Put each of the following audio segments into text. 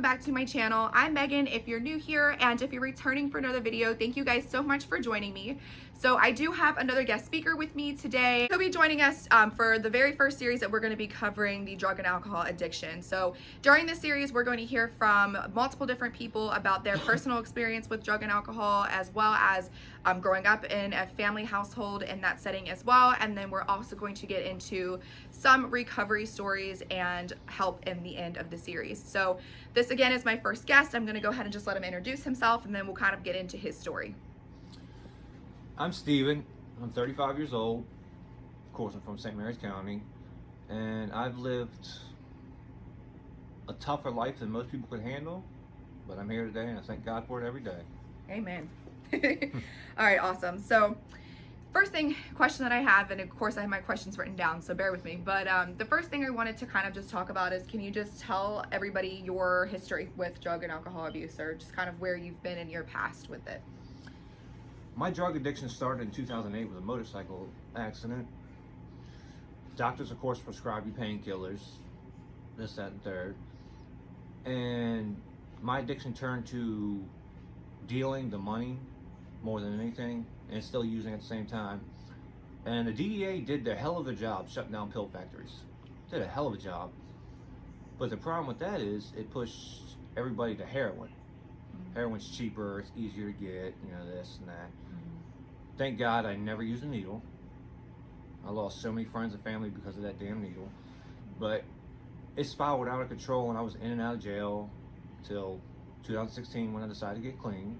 welcome back to my channel. I'm Megan if you're new here, and if you're returning for another video, thank you guys so much for joining me. So I do have another guest speaker with me today. He'll be joining us for the very first series that we're going to be covering the drug and alcohol addiction. So during this series, we're going to hear from multiple different people about their personal experience with drug and alcohol, as well as growing up in a family household in that setting as well. And then we're also going to get into some recovery stories and help in the end of the series. So this again is my first guest. I'm going to go ahead and just let him introduce himself, and then we'll kind of get into his story. I'm Steven. I'm 35 years old. Of course, I'm from St. Mary's County, and I've lived a tougher life than most people could handle, but I'm here today, and I thank God for it every day. Amen. All right, awesome. So first question that I have, and of course I have my questions written down, so bear with me, but the first thing I wanted to kind of just talk about is, can you just tell everybody your history with drug and alcohol abuse, or just kind of where you've been in your past with it? My drug addiction started in 2008 with a motorcycle accident. Doctors, of course, prescribe you painkillers, this, that, and third. And my addiction turned to dealing the money more than anything, and still using at the same time. And the DEA did their hell of a job shutting down pill factories. Did a hell of a job. But the problem with that is it pushed everybody to heroin. Heroin's cheaper, it's easier to get, you know, this and that. Thank God I never used a needle. I lost so many friends and family because of that damn needle. But it spiraled out of control, and I was in and out of jail till 2016 when I decided to get clean.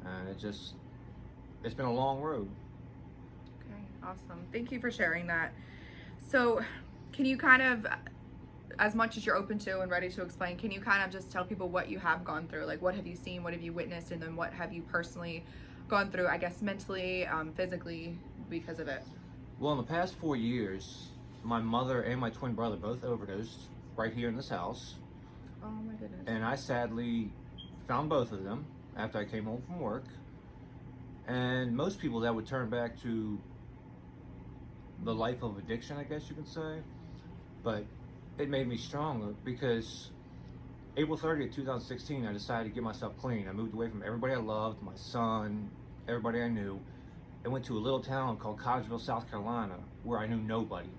And it's been a long road. Okay, awesome. Thank you for sharing that. So can you kind of, as much as you're open to and ready to explain, can you kind of just tell people what you have gone through? Like, what have you seen, what have you witnessed, and then what have you personally gone through, I guess, mentally, physically, because of it? Well, in the past 4 years, my mother and my twin brother both overdosed right here in this house. Oh my goodness. And I sadly found both of them after I came home from work. And most people, that would turn back to the life of addiction, I guess you could say. But it made me stronger, because April 30th, 2016, I decided to get myself clean. I moved away from everybody I loved, my son, everybody I knew, and went to a little town called Coggeville, South Carolina, where I knew nobody.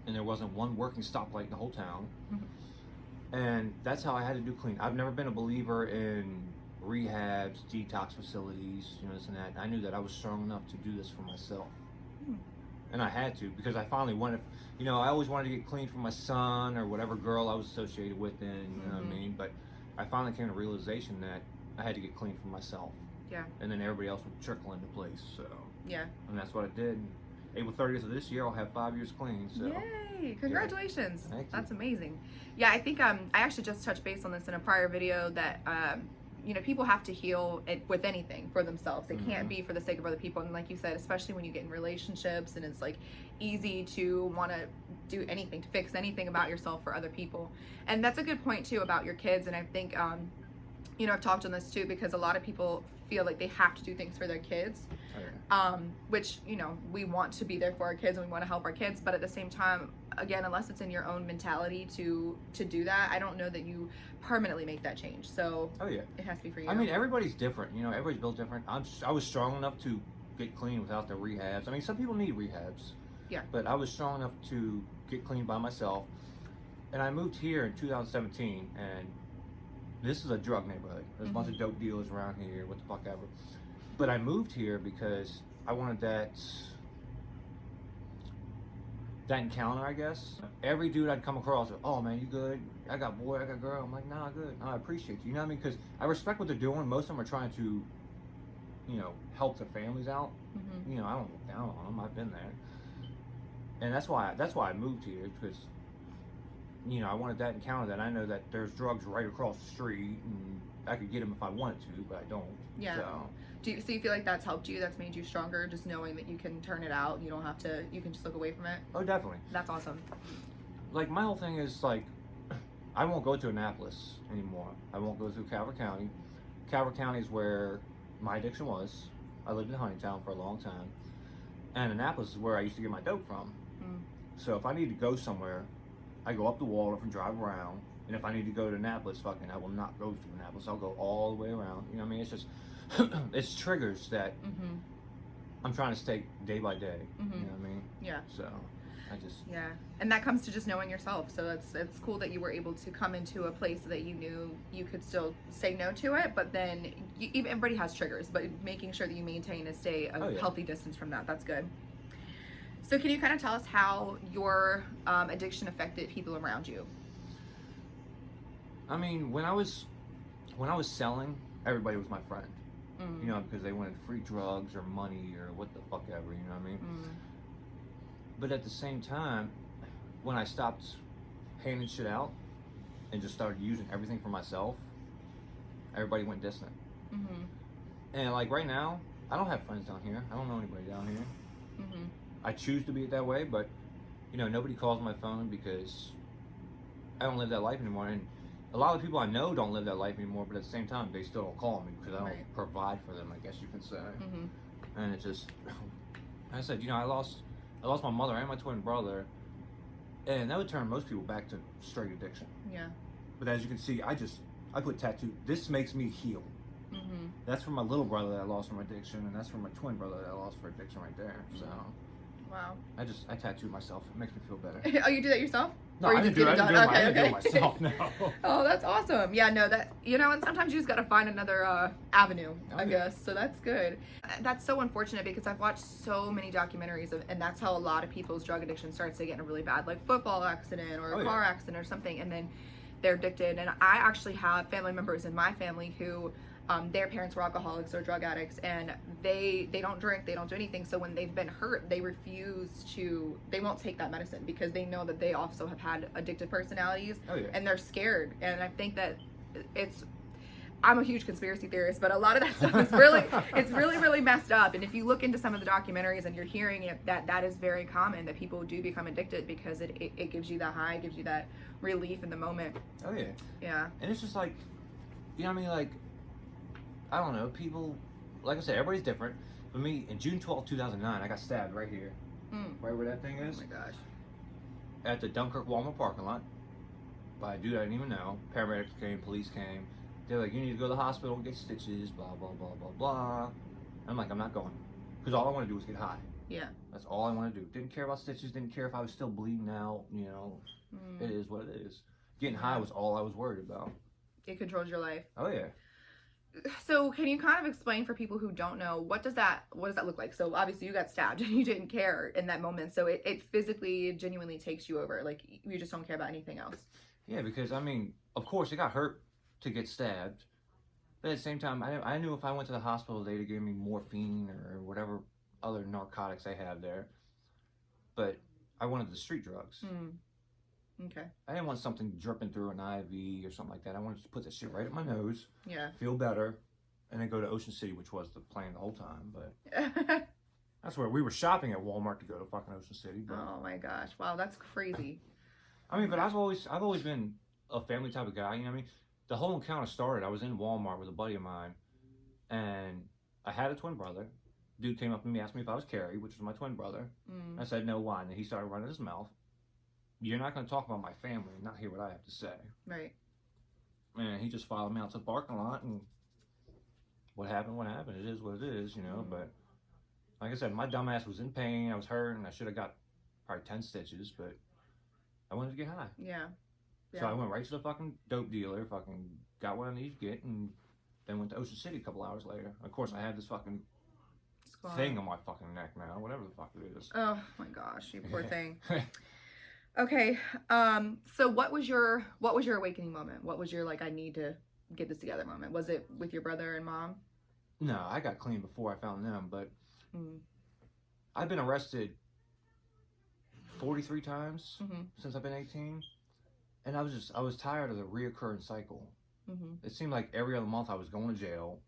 And there wasn't one working stoplight in the whole town. And that's how I had to do clean. I've never been a believer in rehabs, detox facilities, you know, this and that. I knew that I was strong enough to do this for myself. And I had to, because I finally wanted, you know, I always wanted to get clean for my son or whatever girl I was associated with then, you know what I mean? But I finally came to realization that I had to get clean for myself. Yeah. And then everybody else would trickle into place, so. Yeah. And that's what I did. And April 30th of this year, I'll have 5 years clean, so. Yay, congratulations. Yeah. Thank you. That's amazing. Yeah, I think I actually just touched base on this in a prior video, that you know, people have to heal it with anything for themselves. It can't be for the sake of other people. And like you said, especially when you get in relationships and it's like easy to want to do anything, to fix anything about yourself for other people. And that's a good point too about your kids. And I think you know, I've talked on this too, because a lot of people feel like they have to do things for their kids. Which, you know, we want to be there for our kids and we want to help our kids, but at the same time, again, unless it's in your own mentality to do that, I don't know that you permanently make that change. So it has to be for you. I mean, everybody's different, you know, everybody's built different. I was strong enough to get clean without the rehabs. I mean, some people need rehabs. Yeah. But I was strong enough to get clean by myself. And I moved here in 2017, and this is a drug neighborhood. There's a bunch of dope dealers around here, what the fuck ever. But I moved here because I wanted that encounter, I guess. Every dude I'd come across, oh man, you good? I got boy, I got girl. I'm like, nah, good. No, I appreciate you. You know what I mean? Because I respect what they're doing. Most of them are trying to, you know, help their families out. You know, I don't look down on them. I've been there. And that's why I moved here, because, you know, I wanted that encounter, that I know that there's drugs right across the street, and I could get them if I wanted to, but I don't. Yeah. So you feel like that's helped you? That's made you stronger, just knowing that you can turn it out. You don't have to. You can just look away from it. Oh, definitely. That's awesome. Like, my whole thing is, like, I won't go to Annapolis anymore. I won't go through Calvert County. Calvert County is where my addiction was. I lived in Huntingtown for a long time, and Annapolis is where I used to get my dope from. So if I need to go somewhere, I go up the Waldorf and drive around And if I need to go to Annapolis, fucking, I will not go to Annapolis. I'll go all the way around. You know what I mean? It's just, it's triggers that I'm trying to stay day by day. You know what I mean? Yeah. So, I just. Yeah. And that comes to just knowing yourself. So it's cool that you were able to come into a place that you knew you could still say no to it, but then everybody has triggers, but making sure that you maintain and stay a healthy distance from that. That's good. So can you kind of tell us how your addiction affected people around you? I mean, when I was selling, everybody was my friend. You know, because they wanted free drugs or money or what the fuck ever, you know what I mean? But at the same time, when I stopped handing shit out and just started using everything for myself, everybody went distant. And like right now, I don't have friends down here. I don't know anybody down here. I choose to be it that way, but you know, nobody calls my phone because I don't live that life anymore. And a lot of people I know don't live that life anymore, but at the same time, they still don't call me because I don't provide for them, I guess you can say. And it just, I said, you know, I lost my mother and my twin brother, and that would turn most people back to straight addiction. Yeah. But as you can see, I put tattoo. This makes me heal. That's for my little brother that I lost from addiction, and that's for my twin brother that I lost for addiction right there. So. Wow. I tattooed myself. It makes me feel better. Oh, you do that yourself? No, I didn't do it. I didn't do it myself. No. Oh, that's awesome. Yeah, no, that, you know, and sometimes you just got to find another avenue, I guess. So that's good. That's so unfortunate because I've watched so many documentaries and that's how a lot of people's drug addiction starts to get in a really bad, like football accident or a car accident or something, and then they're addicted. And I actually have family members in my family who their parents were alcoholics or drug addicts, and they don't drink, they don't do anything. So when they've been hurt, they won't take that medicine because they know that they also have had addictive personalities, and they're scared. And I think that I'm a huge conspiracy theorist, but a lot of that stuff is really messed up. And if you look into some of the documentaries and you're hearing it, that is very common, that people do become addicted because it gives you that high, gives you that relief in the moment. Oh yeah. Yeah. And it's just like, you know what I mean, like, I don't know, people, like I said, everybody's different. For me, in June 12, 2009, I got stabbed right here. Right where that thing is. Oh my gosh. At the Dunkirk Walmart parking lot. By a dude I didn't even know. Paramedics came, police came. They're like, you need to go to the hospital and get stitches, blah, blah, blah, blah, blah. I'm like, I'm not going. Because all I want to do is get high. Yeah. That's all I want to do. Didn't care about stitches, didn't care if I was still bleeding out, you know. It is what it is. Getting high was all I was worried about. It controls your life. Oh, yeah. So can you kind of explain for people who don't know, what does that look like? So obviously you got stabbed and you didn't care in that moment. So it physically, genuinely takes you over. Like you just don't care about anything else. Yeah, because I mean, of course it got hurt to get stabbed. But at the same time, I knew if I went to the hospital, they'd give me morphine or whatever other narcotics they have there. But I wanted the street drugs. Okay. I didn't want something dripping through an IV or something like that. I wanted to put that shit right at my nose. Yeah. Feel better. And then go to Ocean City, which was the plan the whole time. But that's where we were shopping at Walmart to go to fucking Ocean City. But, oh my gosh. Wow, that's crazy. I mean, but I've always been a family type of guy. You know what I mean? The whole encounter started, I was in Walmart with a buddy of mine. And I had a twin brother. Dude came up to me, asked me if I was Carrie, which was my twin brother. I said, no, why? And then he started running his mouth. You're not going to talk about my family and not hear what I have to say. Right. And he just followed me out to the parking lot, and what happened. It is what it is, you know. But like I said, my dumb ass was in pain. I was hurt, and I should have got probably 10 stitches, but I wanted to get high. Yeah. So I went right to the fucking dope dealer, fucking got what I needed to get, and then went to Ocean City a couple hours later. Of course, I had this fucking thing on my fucking neck now, whatever the fuck it is. Oh my gosh, you poor thing. Okay, so what was your awakening moment? What was your, like, I need to get this together moment? Was it with your brother and mom? No, I got clean before I found them, but I've been arrested 43 times since I've been 18, and I was tired of the reoccurring cycle. It seemed like every other month I was going to jail,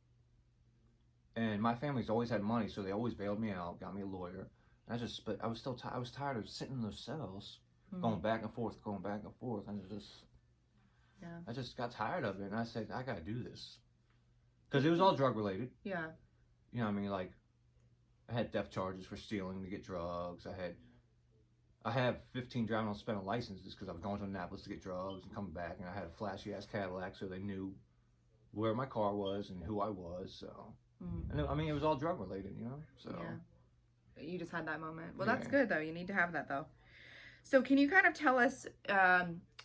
and my family's always had money, so they always bailed me out, got me a lawyer. And but I was tired of sitting in those cells. Going back and forth, and I just got tired of it, and I said, I gotta do this. Because it was all drug related. Yeah. You know what I mean? Like, I had theft charges for stealing to get drugs. I have 15 driving on suspended licenses because I was going to Annapolis to get drugs and coming back, and I had a flashy ass Cadillac, so they knew where my car was and who I was. So, and I mean, it was all drug related, you know. So you just had that moment. Well, Yeah. that's good though. You need to have that though. So, can you kind of tell us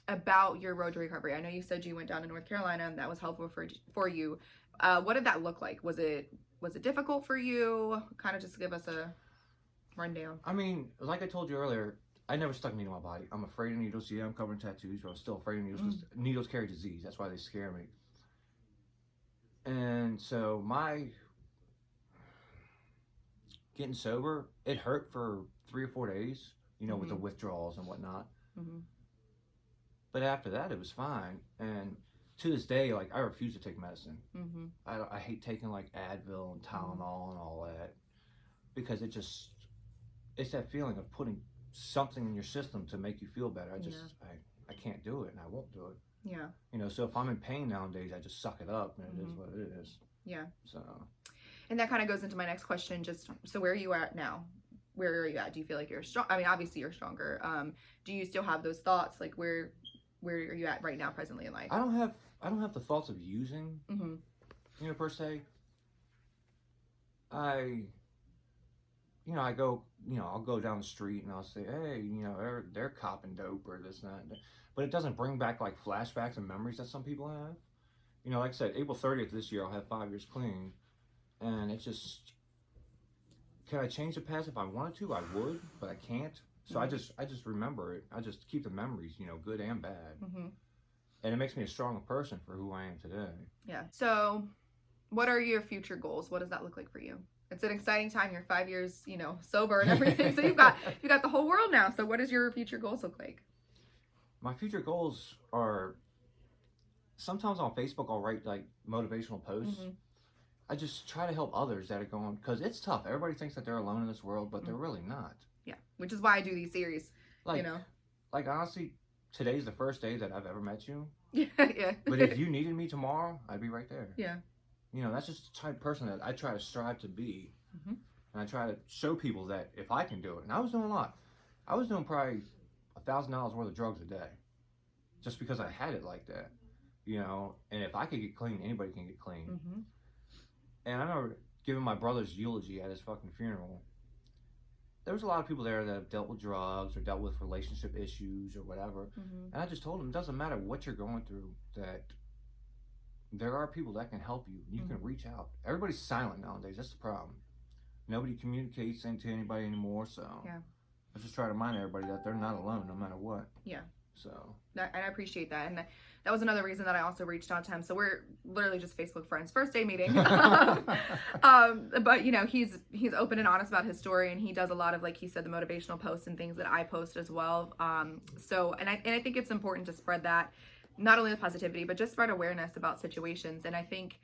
about your road to recovery? I know you said you went down to North Carolina, and that was helpful for you. What did that look like? Was it difficult for you? Kind of just give us a rundown. I mean, like I told you earlier, I never stuck a needle in my body. I'm afraid of needles. Yeah, I'm covered in tattoos, but I'm still afraid of needles because needles carry disease. That's why they scare me. And so getting sober, it hurt for 3 or 4 days, you know, with the withdrawals and whatnot. But after that, it was fine. And to this day, like, I refuse to take medicine. I hate taking like Advil and Tylenol and all that, because it's that feeling of putting something in your system to make you feel better. I can't do it, and I won't do it. Yeah. You know, so if I'm in pain nowadays, I just suck it up, and it is what it is. Yeah. So. And that kind of goes into my next question. Just so, where are you at now? Where are you at? Do you feel like you're strong? I mean, obviously you're stronger. Do you still have those thoughts? Like, where are you at right now, presently in life? I don't have the thoughts of using, you know, per se. I'll go down the street and I'll say, hey, you know, they're copping dope or this and that. But it doesn't bring back like flashbacks and memories that some people have. You know, like I said, April 30th this year, I'll have 5 years clean. And it's just, can I change the past? If I wanted to, I would, but I can't. So I just remember it. I just keep the memories, you know, good and bad. And it makes me a stronger person for who I am today. Yeah. So what are your future goals? What does that look like for you? It's an exciting time. You're 5 years, you know, sober and everything. So you've got the whole world now. So what does your future goals look like? My future goals are, sometimes on Facebook I'll write like motivational posts. I just try to help others that are going, because it's tough. Everybody thinks that they're alone in this world, but they're really not. Yeah, which is why I do these series. Like, you know, like honestly, today's the first day that I've ever met you. Yeah. But if you needed me tomorrow, I'd be right there. Yeah. You know, that's just the type of person that I try to strive to be. And I try to show people that if I can do it. And I was doing a lot. I was doing probably $1,000 worth of drugs a day, just because I had it like that. You know, and if I could get clean, anybody can get clean. And I remember giving my brother's eulogy at his fucking funeral. There was a lot of people there that have dealt with drugs or dealt with relationship issues or whatever. And I just told them, it doesn't matter what you're going through, that there are people that can help you. You can reach out. Everybody's silent nowadays. That's the problem. Nobody communicates to anybody anymore. So I just try to remind everybody that they're not alone no matter what. Yeah. So. And I appreciate that. And that was another reason that I also reached out to him. So we're literally just Facebook friends. First day meeting. But you know, he's open and honest about his story, and he does a lot of, like he said, the motivational posts and things that I post as well. So I think it's important to spread that, not only the positivity, but just spread awareness about situations. And I think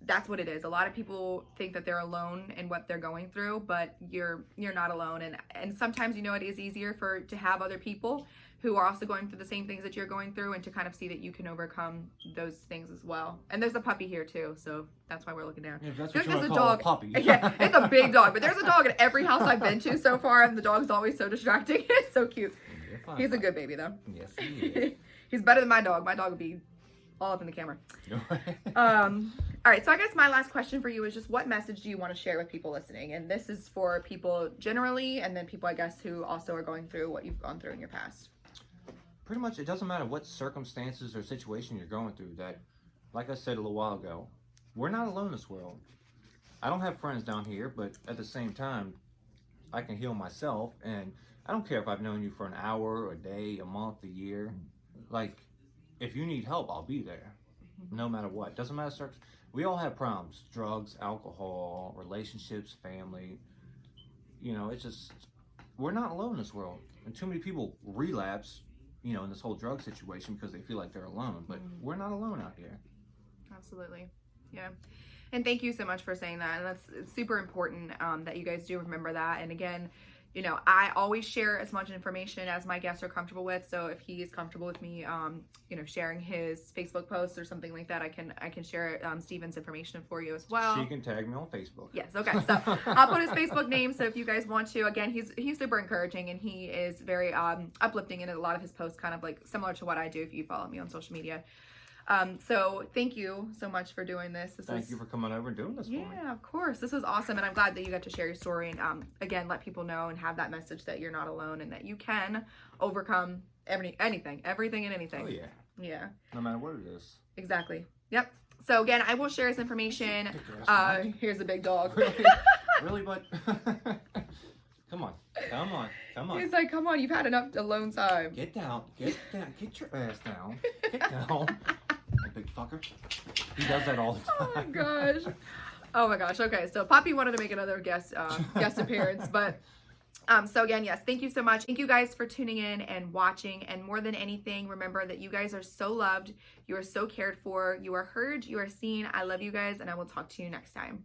that's what it is. A lot of people think that they're alone in what they're going through, but you're not alone. And sometimes, you know, it is easier to have other people who are also going through the same things that you're going through, and to kind of see that you can overcome those things as well. And there's a puppy here too, so that's why we're looking down. Yeah, that's what there's you a want to call dog. a puppy. Yeah, it's a big dog, but there's a dog at every house I've been to so far, and the dog's always so distracting. It's so cute. He's a good baby though. Yes, he is. He's better than my dog. My dog would be all up in the camera. All right, so I guess my last question for you is just, what message do you want to share with people listening? And this is for people generally, and then people, I guess, who also are going through what you've gone through in your past. Pretty much, it doesn't matter what circumstances or situation you're going through, that, like I said a little while ago, we're not alone in this world. I don't have friends down here, but at the same time, I can heal myself, and I don't care if I've known you for an hour, a day, a month, a year. Like, if you need help, I'll be there, no matter what. Doesn't matter. We all have problems: drugs, alcohol, relationships, family. You know, it's just, we're not alone in this world. And too many people relapse, you know, in this whole drug situation because they feel like they're alone. But we're not alone out here. Absolutely. Yeah. And thank you so much for saying that. And it's super important that you guys do remember that. And again, you know, I always share as much information as my guests are comfortable with. So if he is comfortable with me, you know, sharing his Facebook posts or something like that, I can share Steven's information for you as well. She can tag me on Facebook. Yes. Okay. So I'll put his Facebook name. So if you guys want to, again, he's super encouraging, and he is very uplifting, and a lot of his posts kind of like similar to what I do if you follow me on social media. So thank you so much for doing this. Thank you for coming over and doing this for me. Yeah, of course. This was awesome, and I'm glad that you got to share your story and again let people know and have that message that you're not alone and that you can overcome everything and anything. Oh yeah. Yeah. No matter what it is. Exactly. Yep. So again, I will share his information. Here's a big dog. Really, but come on. He's like, come on, you've had enough alone time. Get down, get your ass down, get down, big fucker. He does that all the time. Oh my gosh. Okay, so Poppy wanted to make another guest appearance, but so again, yes, thank you so much. Thank you guys for tuning in and watching, and more than anything, remember that you guys are so loved, you are so cared for, you are heard, you are seen. I love you guys, and I will talk to you next time.